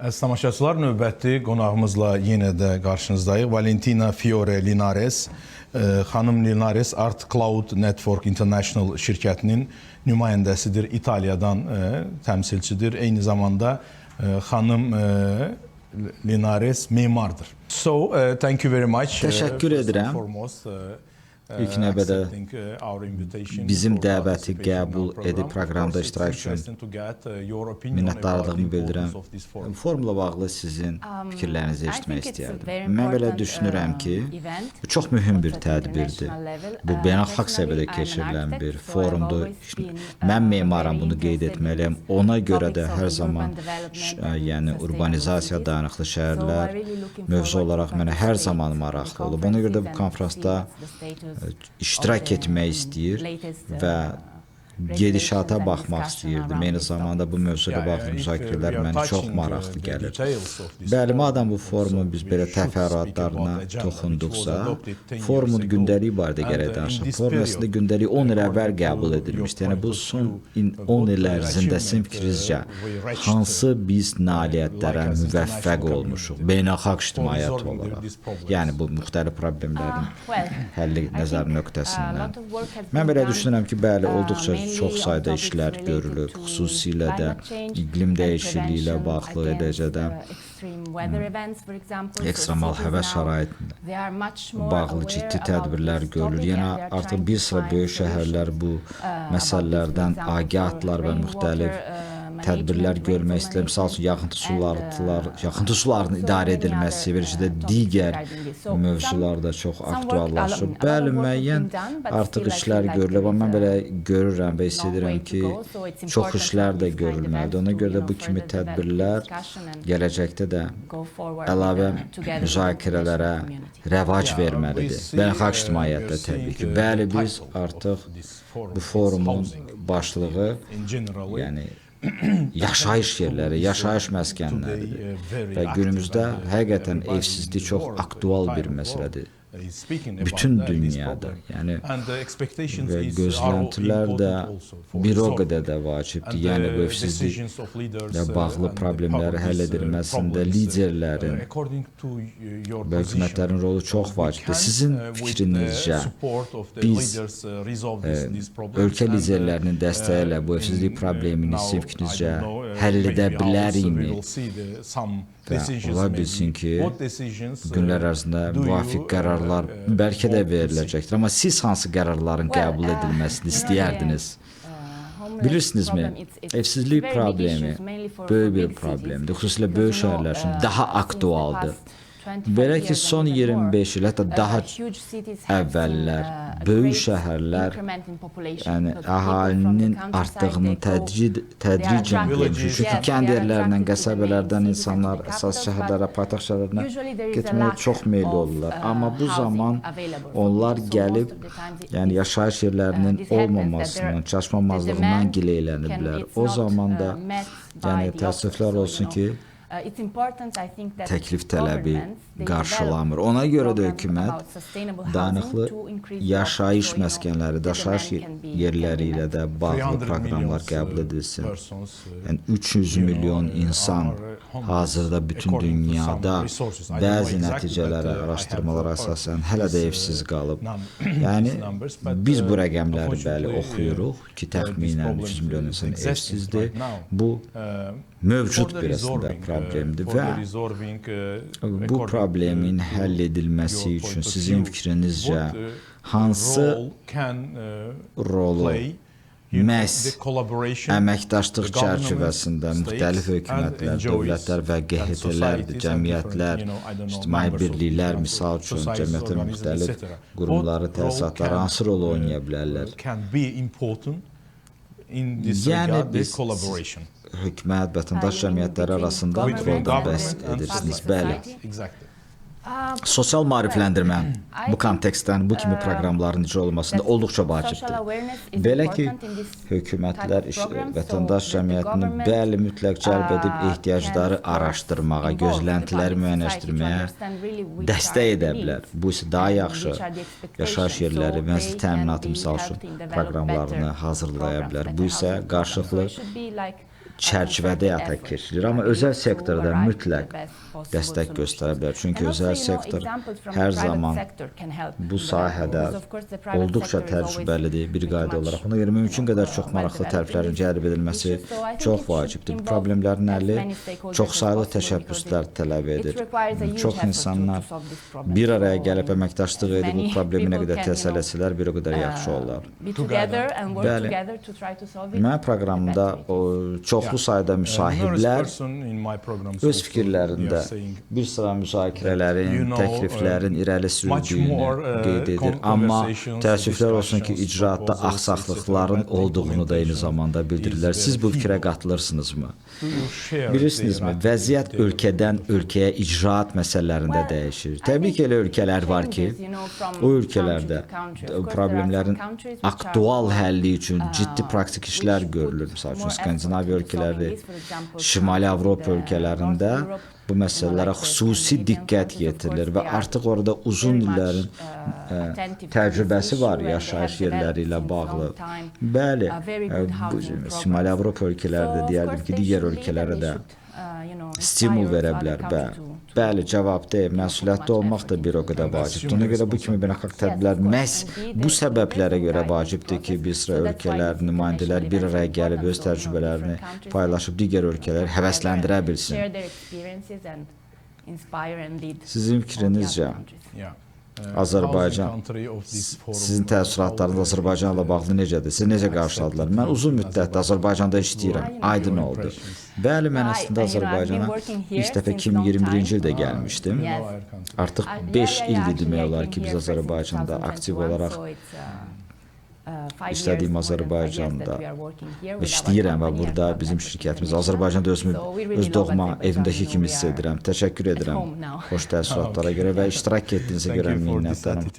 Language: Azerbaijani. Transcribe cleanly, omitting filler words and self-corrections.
Əziz tamaşaçılar, növbəti qonağımızla yenə də qarşınızdayıq. Valentina Fiore Linares, xanım Linares Art Cloud Network International şirkətinin nümayəndəsidir, İtaliyadan təmsilçidir. Eyni zamanda xanım Linares memardır. So, thank you very much. Təşəkkür edirəm. İlk növbədə bizim dəvəti qəbul edib proqramda iştirak üçün minnətdarlığımı bildirirəm. Formula bağlı sizin fikirlərinizi eşitmək istəyərdim. Mən belə düşünürəm ki, bu çox mühüm bir tədbirdir. Bu beynəlxalq səviyyədə keçirilən bir forumdur. Mən memaram, bunu qeyd etməliyəm. Ona görə də hər zaman yəni urbanizasiya dayanıqlı şəhərlər mövzu olaraq mənə hər zaman maraqlı olub. Ona görə də bu konfransda iştirak etmək istəyir və gedişata baxmaq istəyirdim. Eyni zamanda bu mövzuya bağlı müzakirələr mənə çox maraqlı gəlir. Bəli, madəm bu forumun biz belə təfərrüatlarına toxunduqsa, forumun gündəliyi barədə gərək danışaq. Forum əslində gündəliyi 10 il əvvəl qəbul edilmişdi. Yəni bu son 10 il ərzində sizin fikrinizcə hansı biz nailiyyətlərə müvəffəq olmuşuq beynəlxalq ictimaiyyət olaraq? Yəni bu müxtəlif problemlərin həlli nəzər nöqtəsindən. Mən belə düşünürəm ki, bəli, olduqca çox sayda işlər görülüb, xüsusilə də iqlim dəyişikliyi ilə bağlı, eləcə də ekstremal hava şəraitində bağlı ciddi tədbirlər görülür. Yəni artıq bir sıra böyük şəhərlər bu məsələlərdən agahdılar və müxtəlif tədbirlər görmək istəyirlər. Misal üçün, yaxıntı suların idarə edilməsi, verişdə digər mövzular da çox aktuallaşır. Bəli, müəyyən artıq işlər görülür, amma mən belə görürəm və hiss edirəm ki, çox işlər də görülməlidir. Ona görə də bu kimi tədbirlər gələcəkdə də əlavə müzakirələrə rəvac verməlidir. Beynəlxalq ictimaiyyətdə təbii ki. Bəli, biz artıq bu forumun başlığı, yəni yaşayış yerləri, yaşayış məskənləridir və günümüzdə həqiqətən evsizlik çox aktual bir məsələdir. Bütün dünyada, yəni və gözləntilər də bir o qədər də vacibdir. Yəni bu evsizliklə bağlı problemləri həll edilməsində liderlərin və hökumətlərin rolu çox vacibdir. Sizin fikrinizcə biz ölkə liderlərinin dəstəyi ilə bu evsizlik problemini sizin fikrinizcə həll edə bilərikmi? Və ola bilsin ki, günlər ərzində müvafiq qərarlar bəlkə də veriləcəkdir. Amma siz hansı qərarların qəbul edilməsini istəyərdiniz? Bilirsinizmi, evsizlik problemi böyük bir problemdir. Xüsusilə böyük şəhərlər üçün daha aktualdır. Belə ki, son 25 il, hətta daha əvvəllər böyük şəhərlər yəni əhalinin artdığını tədricən görmüşük. Çünki kənd yerlərindən, qəsəbələrdən insanlar əsas şəhərlərə, paytaxt şəhərlərinə getməyə çox meyilli olurlar. Amma bu zaman onlar gəlib, yəni yaşayış yerlərinin olmamasından, çatışmamazlığından gileyləniblər. O zaman da yəni təəssüflər olsun ki, təklif tələbi qarşılamır. Ona görə də hökumət dayanıqlı yaşayış məskənləri, yaşayış yerləri ilə də bağlı proqramlar qəbul edilsin. Yəni 300 milyon insan hazırda bütün dünyada bəzi nəticələrə, araşdırmalara əsasən hələ də evsiz qalıb. Yəni biz bu rəqəmləri bəli oxuyuruq ki, təxminən 300 milyon insan evsizdir. Bu mövcud bir əslində problemdir və bu problemin həll edilməsi üçün sizin fikrinizcə hansı rolu məhz əməkdaşlıq çərçivəsində müxtəlif hökumətlər, dövlətlər və QHT-lərdir, cəmiyyətlər, ictimai birliklər, misal üçün cəmiyyətin müxtəlif qurumları, təsisatları hansı rol oynaya bilərlər? Yəni biz hökumət, vətəndaş cəmiyyətləri arasında roldan bəhs edirsiniz. Bəli. Sosial maarifləndirmə bu kontekstdən bu kimi proqramların icra olmasında olduqca vacibdir. Belə ki, hökumətlər vətəndaş cəmiyyətini bəli mütləq cəlb edib ehtiyacları araşdırmağa, gözləntiləri müəyyənləşdirməyə dəstək edə bilər. Bu isə daha yaxşı yaşayış yerləri, mənzil təminatı misal üçün proqramlarını hazırlaya bilər. Bu isə qarşılıqlı çərçivədə həyata keçirilir, amma özəl sektorda mütləq dəstək göstərə bilər. Çünki özəl sektor hər zaman bu sahədə olduqca təcrübəlidir bir qayda olaraq. Ona görə mümkün qədər çox maraqlı tərəflərin cəlb edilməsi çox vacibdir. Bu problemlərin həlli çoxsaylı təşəbbüslər tələb edir. Çox insanlar bir araya gəlib əməkdaşlıq edib bu problemi nə qədər təsəl etsələr, bir o qədər yaxşı olar. Bəli, mənim proqramımda çoxlu sayda müsahiblər öz fikirlərində bir sıra müzakirələrin, təkliflərin irəli sürüldüyünü qeyd edir. Amma təəssüflər olsun ki, icraatda axsaqlıqların olduğunu da eyni zamanda bildirirlər. Siz bu fikrə qatılırsınızmı? Bilirsinizmi, vəziyyət ölkədən ölkəyə icraat məsələlərində dəyişir. Təbii ki, elə ölkələr var ki, o ölkələrdə problemlərin aktual həlli üçün ciddi praktik işlər görülür. Məsəl üçün, Skandinaviya ölkələri, Şimali Avropa ölkələrində bu məsələlərə xüsusi diqqət yetirilir və artıq orada uzun illərin təcrübəsi var yaşayış yerləri ilə bağlı. Bəli, Şimali Avropa ölkələrdə deyərdim ki, digər ölkələrə də stimul verə bilər. Bəli, cavabdeh, məsuliyyətli olmaq da bir o qədər vacibdir. Ona görə bu kimi beynəlxalq tədbirlər məhz bu səbəblərə görə vacibdir ki, bir sıra ölkələr, nümayəndələr bir araya gəlib öz təcrübələrini paylaşıb digər ölkələri həvəsləndirə bilsin. Sizin fikrinizcə Azərbaycan, sizin təəssüratlarınız Azərbaycanla bağlı necədir? Siz necə qarşıladılar? Mən uzun müddətdir Azərbaycanda işləyirəm, aydın oldu. Bəli, mən əslində Azərbaycana ilk dəfə 2021-ci ildə gəlmişdim. Artıq 5 ildir demək olar ki, biz Azərbaycanda aktiv olaraq işlədiyim Azərbaycanda işləyirəm və burada bizim şirkətimiz Azərbaycanda öz doğma evimdəki kimi hiss edirəm. Təşəkkür edirəm xoş təəssüratlara görə və iştirak etdiyinizə görə minnətdaram.